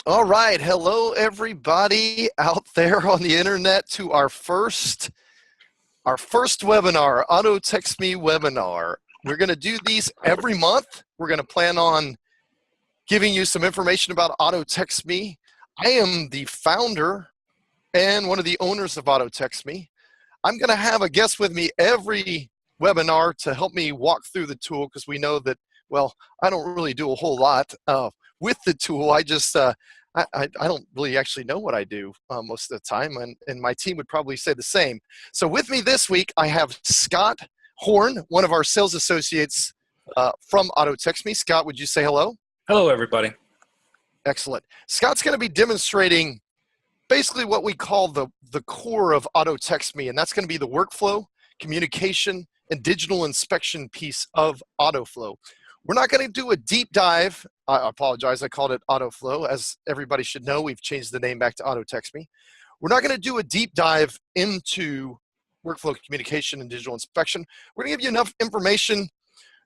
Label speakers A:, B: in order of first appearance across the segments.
A: All right, hello everybody out there on the internet to our first webinar, AutoTextMe webinar. We're going to do these every month. We're going to plan on giving you some information about AutoTextMe. I am the founder and one of the owners of AutoTextMe. I'm going to have a guest with me every webinar to help me walk through the tool because we know that, well, I don't really do a whole lot with the tool. I don't really actually know what I do most of the time, and my team would probably say the same. So with me this week, I have Scott Horn, one of our sales associates from AutoTextMe. Scott, would you say hello?
B: Hello, everybody.
A: Excellent. Scott's going to be demonstrating basically what we call the core of AutoTextMe, and that's going to be the workflow, communication, and digital inspection piece of AutoFlow. We're not going to do a deep dive. I apologize, I called it AutoFlow. As everybody should know, we've changed the name back to AutoTextMe. We're not going to do a deep dive into workflow communication and digital inspection. We're going to give you enough information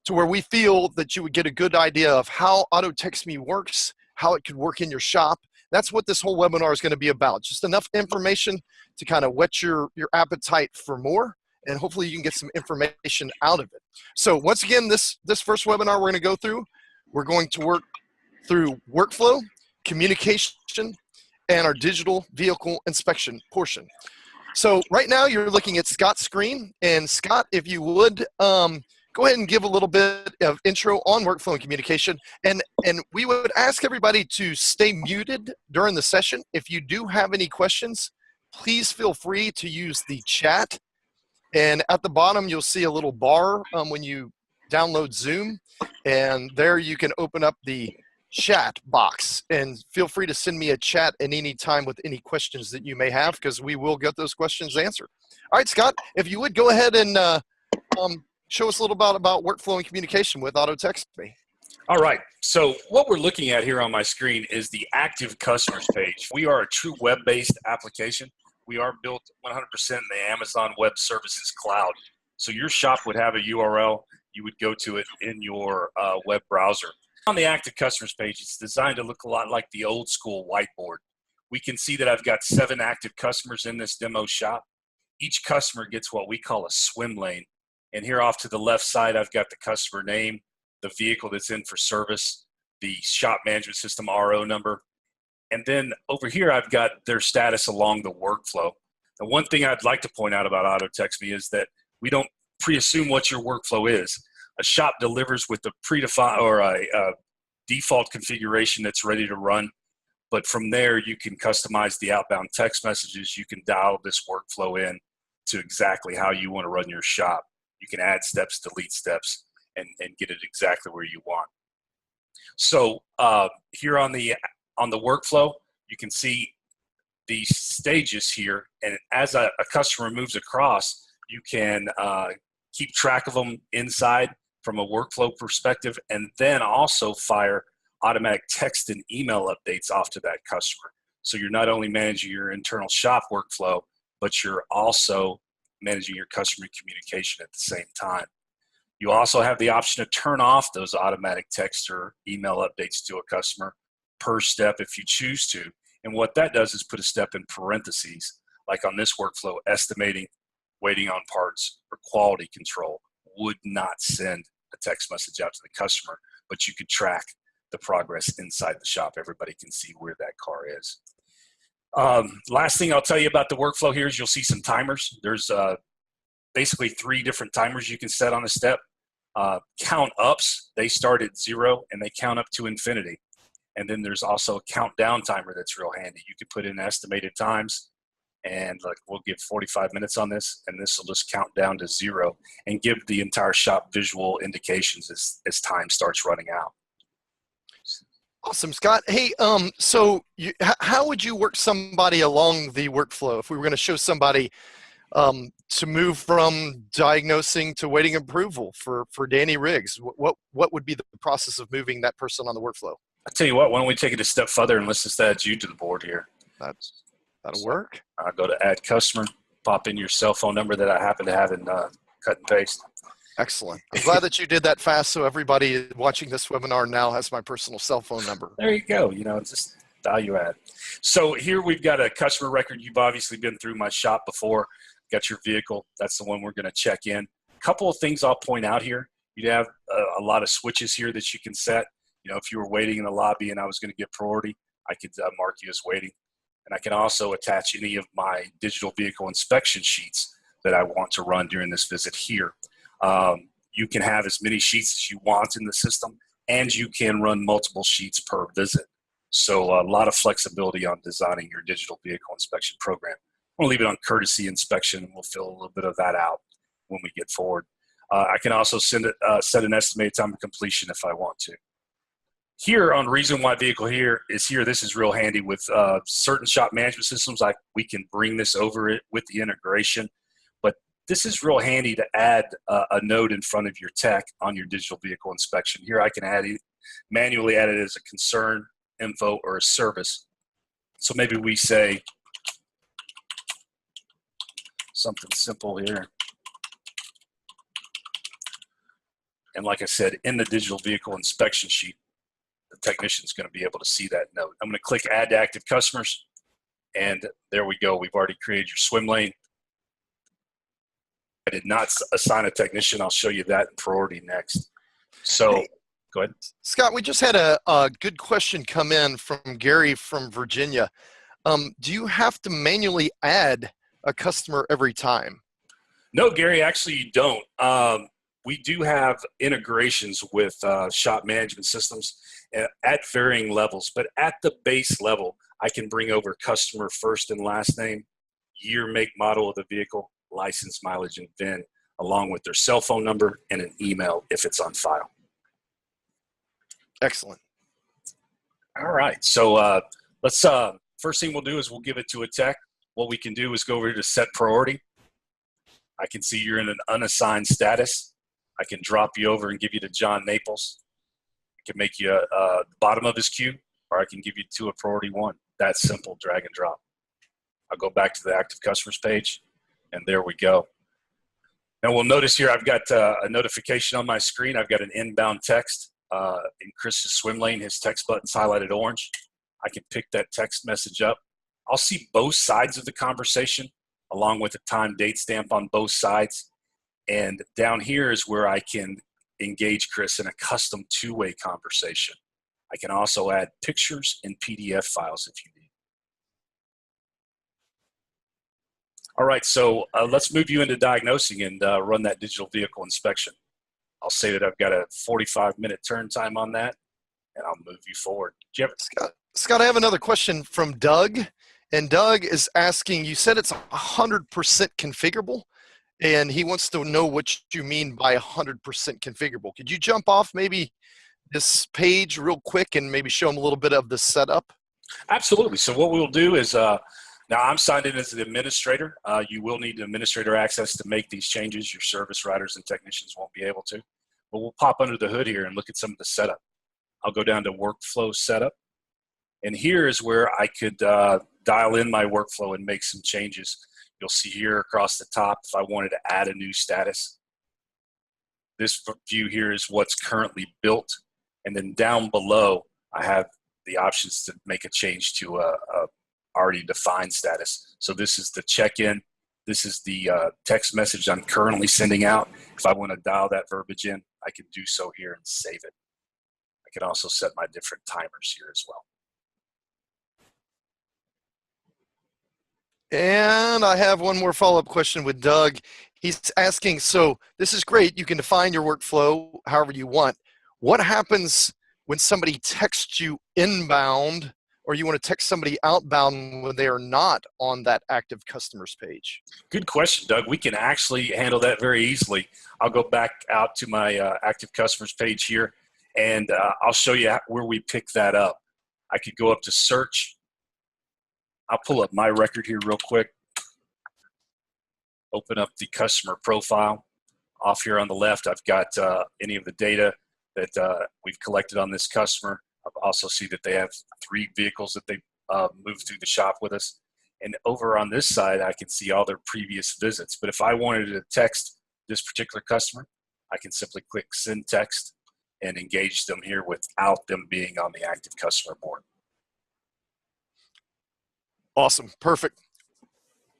A: to where we feel that you would get a good idea of how AutoTextMe works, how it could work in your shop. That's what this whole webinar is going to be about. Just enough information to kind of whet your appetite for more, and hopefully you can get some information out of it. So once again, this first webinar we're going to work through workflow, communication, and our digital vehicle inspection portion. So right now you're looking at Scott's screen, and Scott, if you would, go ahead and give a little bit of intro on workflow and communication. And we would ask everybody to stay muted during the session. If you do have any questions, please feel free to use the chat. And at the bottom, you'll see a little bar when you download Zoom. And there you can open up the chat box. And feel free to send me a chat at any time with any questions that you may have, because we will get those questions answered. All right, Scott, if you would go ahead and show us a little about workflow and communication with AutoTextMe.
B: All right. So what we're looking at here on my screen is the active customers page. We are a true web-based application. We are built 100% in the Amazon Web Services cloud. So your shop would have a URL. You would go to it in your web browser. On the active customers page, it's designed to look a lot like the old school whiteboard. We can see that I've got 7 active customers in this demo shop. Each customer gets what we call a swim lane. And here off to the left side, I've got the customer name, the vehicle that's in for service, the shop management system RO number. And then over here, I've got their status along the workflow. The one thing I'd like to point out about AutoTextMe is that we don't pre-assume what your workflow is. A shop delivers with a predefined or a default configuration that's ready to run. But from there, you can customize the outbound text messages. You can dial this workflow in to exactly how you want to run your shop. You can add steps, delete steps, and get it exactly where you want. So here on the workflow, you can see the stages here, and as a customer moves across, you can keep track of them inside from a workflow perspective, and then also fire automatic text and email updates off to that customer. So you're not only managing your internal shop workflow, but you're also managing your customer communication at the same time. You also have the option to turn off those automatic text or email updates to a customer per step if you choose to. And what that does is put a step in parentheses, like on this workflow, estimating, waiting on parts, or quality control would not send a text message out to the customer, but you could track the progress inside the shop. Everybody can see where that car is. Last thing I'll tell you about the workflow here is you'll see some timers. There's basically 3 different timers you can set on a step. Count ups, they start at 0 and they count up to infinity. And then there's also a countdown timer that's real handy. You can put in estimated times, and like we'll give 45 minutes on this, and this will just count down to 0 and give the entire shop visual indications as time starts running out.
A: Awesome, Scott. Hey, so how would you work somebody along the workflow if we were going to show somebody to move from diagnosing to waiting approval for Danny Riggs? What would be the process of moving that person on the workflow?
B: I'll tell you what, why don't we take it a step further and let's just add you to the board here.
A: That'll work.
B: I'll go to add customer, pop in your cell phone number that I happen to have in cut and paste.
A: Excellent. I'm glad that you did that fast, so everybody watching this webinar now has my personal cell phone number.
B: There you go. You know, just value add. So here we've got a customer record. You've obviously been through my shop before. Got your vehicle. That's the one we're going to check in. A couple of things I'll point out here. You'd have a lot of switches here that you can set. You know, if you were waiting in the lobby and I was going to get priority, I could mark you as waiting. And I can also attach any of my digital vehicle inspection sheets that I want to run during this visit here. You can have as many sheets as you want in the system, and you can run multiple sheets per visit. So a lot of flexibility on designing your digital vehicle inspection program. I'm going to leave it on courtesy inspection, and we'll fill a little bit of that out when we get forward. I can also set an estimated time of completion if I want to. Here on Reason Why Vehicle here, this is real handy with certain shop management systems. We can bring this over it with the integration, but this is real handy to add a note in front of your tech on your digital vehicle inspection. Here I can manually add it as a concern, info, or a service. So maybe we say something simple here. And like I said, in the digital vehicle inspection sheet, the technician's going to be able to see that note. I'm going to click Add to Active Customers, and there we go. We've already created your swim lane. I did not assign a technician. I'll show you that in priority next. So hey, go ahead.
A: Scott, we just had a good question come in from Gary from Virginia. Do you have to manually add a customer every time?
B: No, Gary, actually you don't. We do have integrations with shop management systems at varying levels, but at the base level, I can bring over customer first and last name, year, make, model of the vehicle, license, mileage, and VIN, along with their cell phone number and an email if it's on file.
A: Excellent.
B: All right, so let's, first thing we'll do is we'll give it to a tech. What we can do is go over to set priority. I can see you're in an unassigned status. I can drop you over and give you to John Naples. I can make you the bottom of his queue, or I can give you to a priority one. That's simple, drag and drop. I'll go back to the active customers page, and there we go. Now we'll notice here I've got a notification on my screen. I've got an inbound text in Chris's swim lane. His text button's highlighted orange. I can pick that text message up. I'll see both sides of the conversation along with a time date stamp on both sides. And down here is where I can engage Chris in a custom two-way conversation. I can also add pictures and PDF files if you need. All right, so let's move you into diagnosing and run that digital vehicle inspection. I'll say that I've got a 45-minute turn time on that, and I'll move you forward.
A: Scott, I have another question from Doug. And Doug is asking, you said it's 100% configurable, and he wants to know what you mean by 100% configurable. Could you jump off maybe this page real quick and maybe show him a little bit of the setup?
B: Absolutely. So what we'll do is, now I'm signed in as the administrator. You will need administrator access to make these changes. Your service writers and technicians won't be able to. But we'll pop under the hood here and look at some of the setup. I'll go down to workflow setup. And here is where I could dial in my workflow and make some changes. You'll see here across the top if I wanted to add a new status. This view here is what's currently built. And then down below, I have the options to make a change to a already defined status. So this is the check-in. This is the text message I'm currently sending out. If I want to dial that verbiage in, I can do so here and save it. I can also set my different timers here as well.
A: And I have one more follow-up question with Doug. He's asking, so this is great. You can define your workflow however you want. What happens when somebody texts you inbound, or you want to text somebody outbound when they are not on that active customers page?
B: Good question, Doug. We can actually handle that very easily. I'll go back out to my active customers page here, and I'll show you where we pick that up. I could go up to search. I'll pull up my record here real quick. Open up the customer profile. Off here on the left, I've got any of the data that we've collected on this customer. I also see that they have 3 vehicles that they moved through the shop with us. And over on this side, I can see all their previous visits. But if I wanted to text this particular customer, I can simply click send text and engage them here without them being on the active customer board.
A: Awesome. Perfect.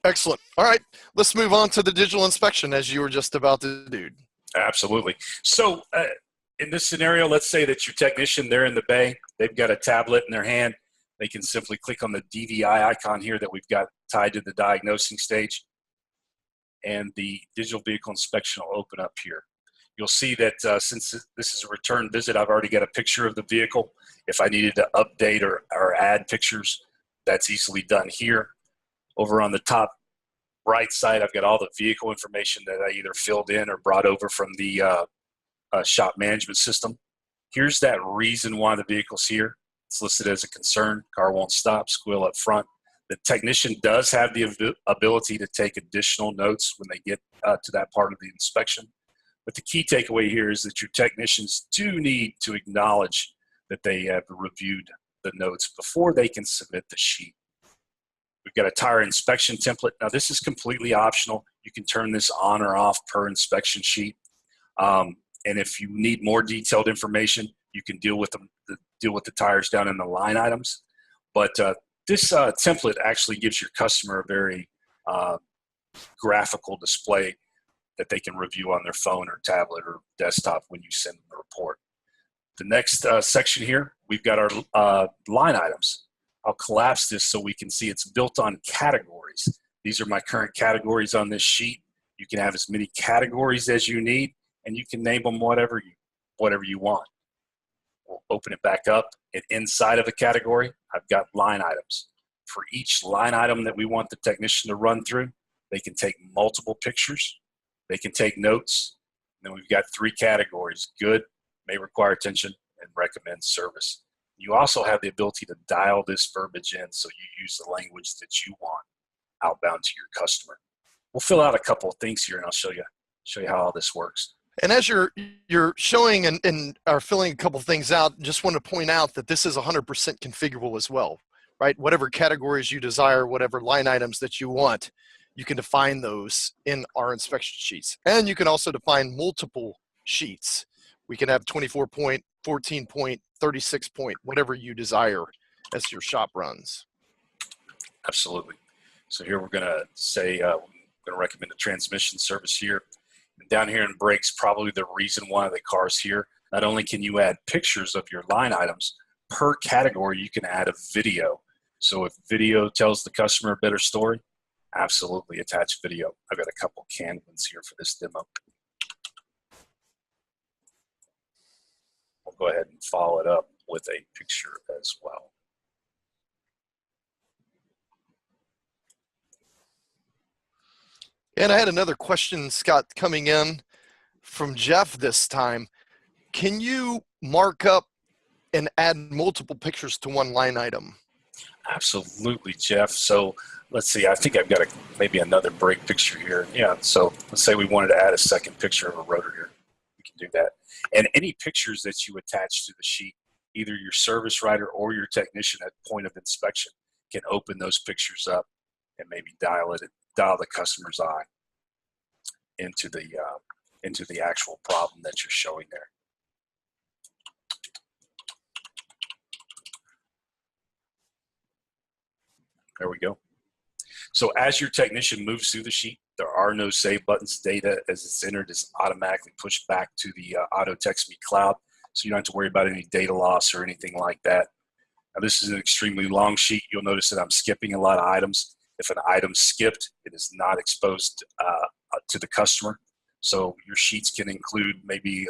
A: Excellent. All right. Let's move on to the digital inspection as you were just about to do.
B: Absolutely. So in this scenario, let's say that your technician, they're in the bay, they've got a tablet in their hand. They can simply click on the DVI icon here that we've got tied to the diagnosing stage, and the digital vehicle inspection will open up here. You'll see that since this is a return visit, I've already got a picture of the vehicle. If I needed to update or add pictures, that's easily done here. Over on the top right side, I've got all the vehicle information that I either filled in or brought over from the shop management system. Here's that reason why the vehicle's here. It's listed as a concern. Car won't stop, squeal up front. The technician does have the ability to take additional notes when they get to that part of the inspection. But the key takeaway here is that your technicians do need to acknowledge that they have reviewed the notes before they can submit the sheet. We've got a tire inspection template. Now this is completely optional. You can turn this on or off per inspection sheet. And if you need more detailed information, you can deal with the tires down in the line items. But this template actually gives your customer a very graphical display that they can review on their phone or tablet or desktop when you send them the report. The next section here, we've got our line items. I'll collapse this so we can see it's built on categories. These are my current categories on this sheet. You can have as many categories as you need, and you can name them whatever you want. We'll open it back up, and inside of a category, I've got line items. For each line item that we want the technician to run through, they can take multiple pictures, they can take notes, and then we've got 3 categories: good, may require attention, and recommend service. You also have the ability to dial this verbiage in so you use the language that you want outbound to your customer. We'll fill out a couple of things here, and I'll show you how all this works.
A: And as you're showing and are filling a couple things out, just want to point out that this is 100% configurable as well, right? Whatever categories you desire, whatever line items that you want, you can define those in our inspection sheets. And you can also define multiple sheets. We can have 24 point, 14 point, 36 point, whatever you desire as your shop runs.
B: Absolutely. So here we're going to say, we're going to recommend a transmission service here. And down here in brakes, probably the reason why the car's here. Not only can you add pictures of your line items, per category you can add a video. So if video tells the customer a better story, absolutely attach video. I've got a couple canned ones here for this demo. We'll go ahead and follow it up with a picture as well.
A: And I had another question, Scott, coming in from Jeff this time. Can you mark up and add multiple pictures to one line item?
B: Absolutely, Jeff. So let's see, I think I've got maybe another brake picture here. Yeah, so let's say we wanted to add a second picture of a rotor here. We can do that. And any pictures that you attach to the sheet, either your service writer or your technician at point of inspection can open those pictures up and maybe dial the customer's eye into the actual problem that you're showing there. There we go. So as your technician moves through the sheet, there are no save buttons. Data as it's entered is automatically pushed back to the AutoTextMe cloud, so you don't have to worry about any data loss or anything like that. Now this is an extremely long sheet. You'll notice that I'm skipping a lot of items. If an item's skipped, it is not exposed to the customer. So your sheets can include maybe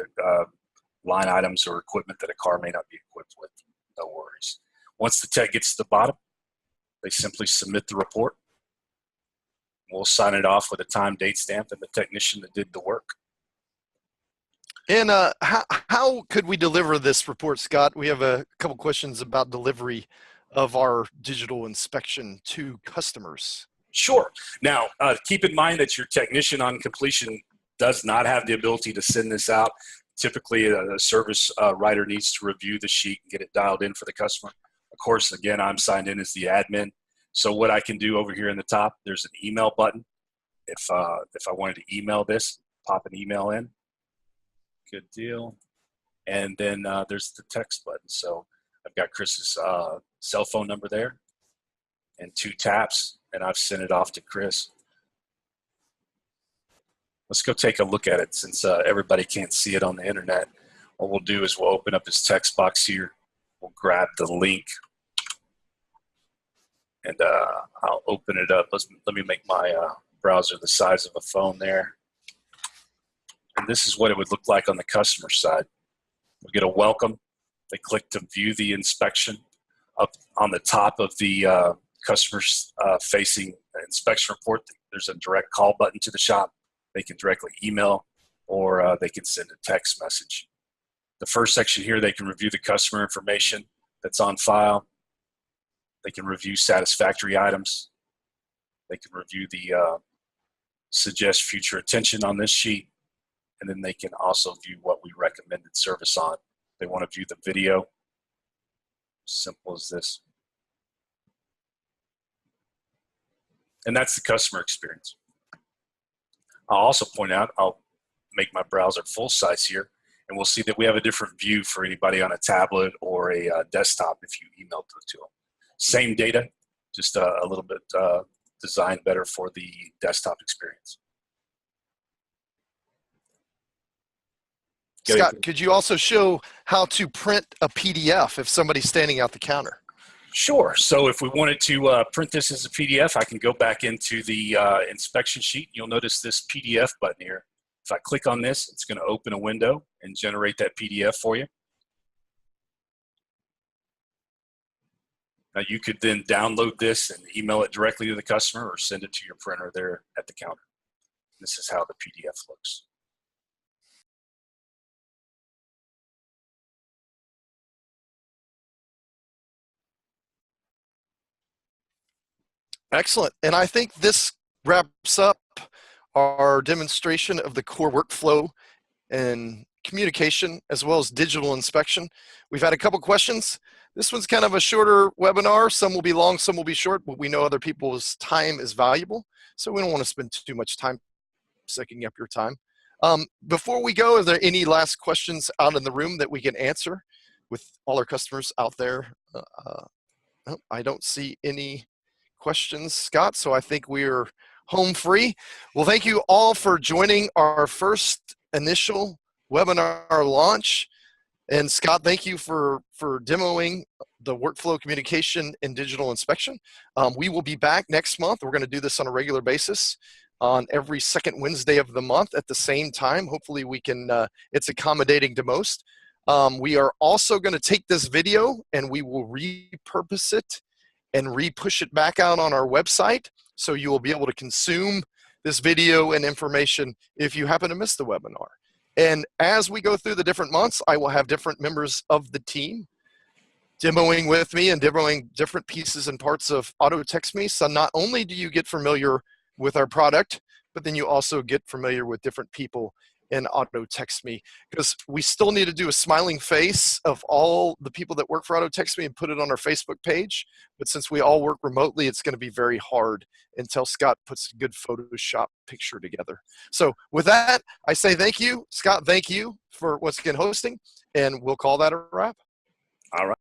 B: line items or equipment that a car may not be equipped with. No worries. Once the tech gets to the bottom, they simply submit the report. We'll sign it off with a time, date stamp, and the technician that did the work.
A: And how could we deliver this report, Scott? We have a couple questions about delivery of our digital inspection to customers.
B: Sure. Now, keep in mind that your technician on completion does not have the ability to send this out. Typically, a service writer needs to review the sheet and get it dialed in for the customer. Of course, again, I'm signed in as the admin. So what I can do over here in the top, there's an email button. If I wanted to email this, pop an email in. Good deal. And then there's the text button. So I've got Chris's cell phone number there. and 2 taps, and I've sent it off to Chris. Let's go take a look at it since everybody can't see it on the internet. What we'll do is we'll open up his text box here. We'll grab the link, and I'll open it up. Let me make my browser the size of a phone there. And this is what it would look like on the customer side. We'll get a welcome. They click to view the inspection. Up on the top of the customer's facing inspection report, there's a direct call button to the shop. They can directly email, or they can send a text message. The first section here, they can review the customer information that's on file. They can review satisfactory items. They can review the suggest future attention on this sheet. And then they can also view what we recommended service on. They want to view the video. Simple as this. And that's the customer experience. I'll also point out, I'll make my browser full size here, and we'll see that we have a different view for anybody on a tablet or a desktop if you email it to them. Same data, just a little bit designed better for the desktop experience.
A: Scott, could you also show how to print a PDF if somebody's standing out the counter?
B: Sure. So if we wanted to print this as a PDF, I can go back into the inspection sheet. You'll notice this PDF button here. If I click on this, it's going to open a window and generate that PDF for you. Now you could then download this and email it directly to the customer or send it to your printer there at the counter. This is how the PDF looks.
A: Excellent. And I think this wraps up our demonstration of the core workflow and communication as well as digital inspection. We've had a couple questions. This one's kind of a shorter webinar. Some will be long, some will be short, but we know other people's time is valuable. So we don't want to spend too much time sucking up your time. Before we go, are there any last questions out in the room that we can answer with all our customers out there? No, I don't see any questions, Scott, so I think we're home free. Well, thank you all for joining our first initial webinar launch. And Scott, thank you for demoing the workflow communication and digital inspection. We will be back next month. We're going to do this on a regular basis on every second Wednesday of the month at the same time. Hopefully we can, it's accommodating to most. We are also going to take this video and we will repurpose it and re-push it back out on our website, so you will be able to consume this video and information if you happen to miss the webinar. And as we go through the different months, I will have different members of the team demoing with me and demoing different pieces and parts of AutoTextMe. So not only do you get familiar with our product, but then you also get familiar with different people in AutoTextMe, because we still need to do a smiling face of all the people that work for AutoTextMe and put it on our Facebook page. But since we all work remotely, it's going to be very hard until Scott puts a good Photoshop picture together. So with that, I say thank you. Scott, thank you for once again hosting, and we'll call that a wrap.
B: All right.